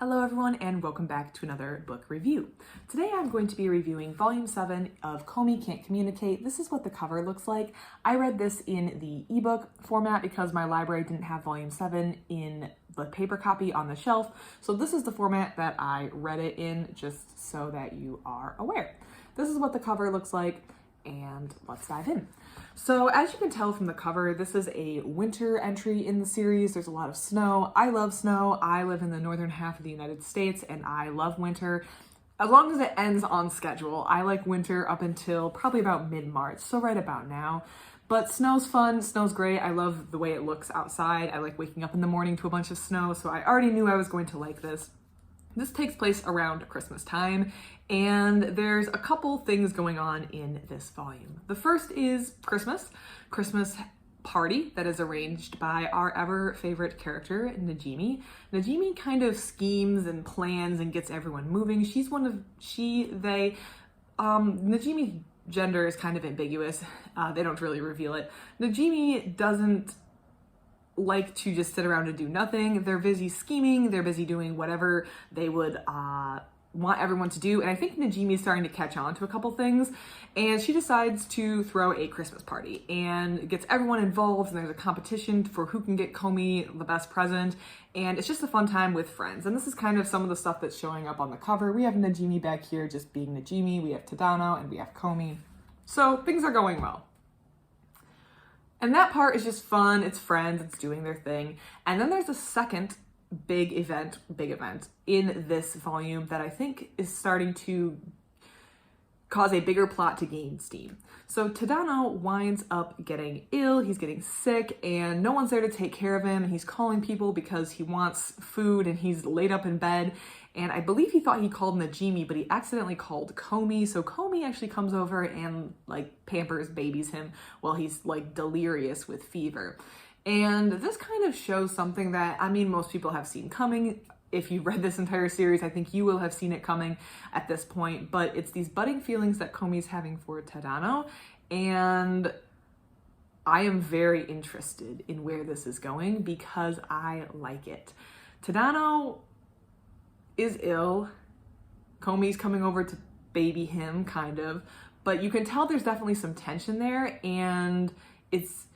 Hello everyone and welcome back to another book review. Today I'm going to be reviewing Volume 7 of Komi Can't Communicate. This is what the cover looks like. I read this in the ebook format because my library didn't have Volume 7 in the paper copy on the shelf. So this is the format that I read it in, just so that you are aware. This is what the cover looks like, and let's dive in. So as you can tell from the cover, this is a winter entry in the series. There's a lot of snow. I love snow. I live in the northern half of the United States and I love winter. As long as it ends on schedule. I like winter up until probably about mid-March, so right about now. But snow's fun, snow's great. I love the way it looks outside. I like waking up in the morning to a bunch of snow, so I already knew I was going to like this. This takes place around Christmas time, and there's a couple things going on in this volume. The first is Christmas party that is arranged by our ever favorite character, Najimi. Najimi kind of schemes and plans and gets everyone moving. Najimi's gender is kind of ambiguous. They don't really reveal it. Najimi doesn't like to just sit around and do nothing. They're busy scheming, they're busy doing whatever they would want everyone to do, and I think Najimi is starting to catch on to a couple things, and she decides to throw a Christmas party and gets everyone involved, and there's a competition for who can get Komi the best present, and it's just a fun time with friends. And this is kind of some of the stuff that's showing up on the cover. We have Najimi back here just being Najimi, we have Tadano, and we have Komi. So things are going well. And that part is just fun, it's friends, it's doing their thing. And then there's a second big event in this volume that I think is starting to cause a bigger plot to gain steam. So Tadano winds up getting ill, he's getting sick, and no one's there to take care of him, and he's calling people because he wants food, and he's laid up in bed. And I believe he thought he called Najimi, but he accidentally called Komi. So Komi actually comes over and pampers, babies him while he's delirious with fever. And this kind of shows something that, most people have seen coming. If you've read this entire series, I think you will have seen it coming at this point, but it's these budding feelings that Komi's having for Tadano, and I am very interested in where this is going because I like it. Tadano is ill. Komi's coming over to baby him, kind of, but you can tell there's definitely some tension there, and it's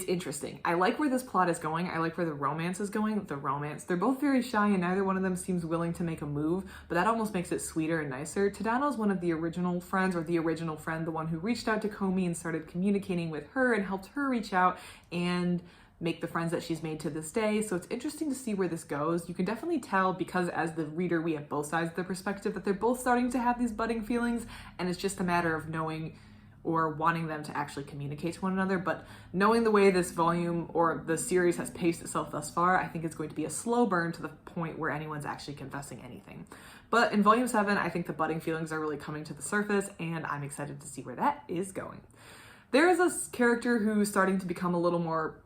interesting. I like where this plot is going. I like where the romance is going. They're both very shy and neither one of them seems willing to make a move, but that almost makes it sweeter and nicer. Tadano's one of the original friends, or the original friend, the one who reached out to Komi and started communicating with her and helped her reach out and make the friends that she's made to this day. So it's interesting to see where this goes. You can definitely tell, because as the reader we have both sides of the perspective, that they're both starting to have these budding feelings, and it's just a matter of knowing or wanting them to actually communicate to one another. But knowing the way this volume or the series has paced itself thus far, I think it's going to be a slow burn to the point where anyone's actually confessing anything. But in Volume 7, I think the budding feelings are really coming to the surface, and I'm excited to see where that is going. There is a character who's starting to become a little more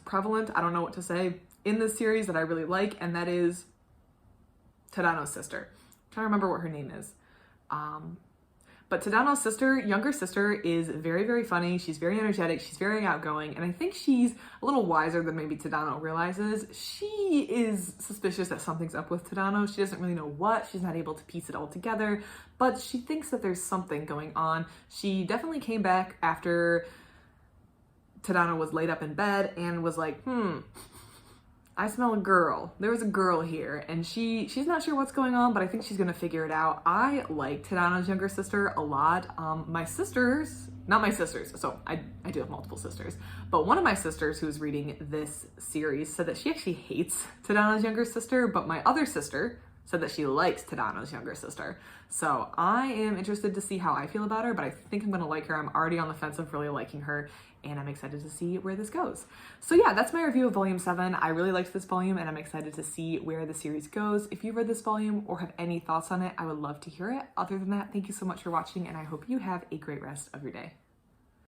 prevalent, I don't know what to say, in this series that I really like, and that is Tadano's sister. I'm trying to remember what her name is. But Tadano's younger sister, is very, very funny. She's very energetic. She's very outgoing. And I think she's a little wiser than maybe Tadano realizes. She is suspicious that something's up with Tadano. She doesn't really know what. She's not able to piece it all together. But she thinks that there's something going on. She definitely came back after Tadano was laid up in bed and was like, I smell a girl. There was a girl here, and she's not sure what's going on, but I think she's gonna figure it out. I like Tadano's younger sister a lot. Not my sisters, so I do have multiple sisters, but one of my sisters who's reading this series said that she actually hates Tadano's younger sister, but my other sister said that she likes Tadano's younger sister. So I am interested to see how I feel about her, but I think I'm gonna like her. I'm already on the fence of really liking her, and I'm excited to see where this goes. So yeah, that's my review of Volume 7. I really liked this volume, and I'm excited to see where the series goes. If you've read this volume or have any thoughts on it, I would love to hear it. Other than that, thank you so much for watching, and I hope you have a great rest of your day.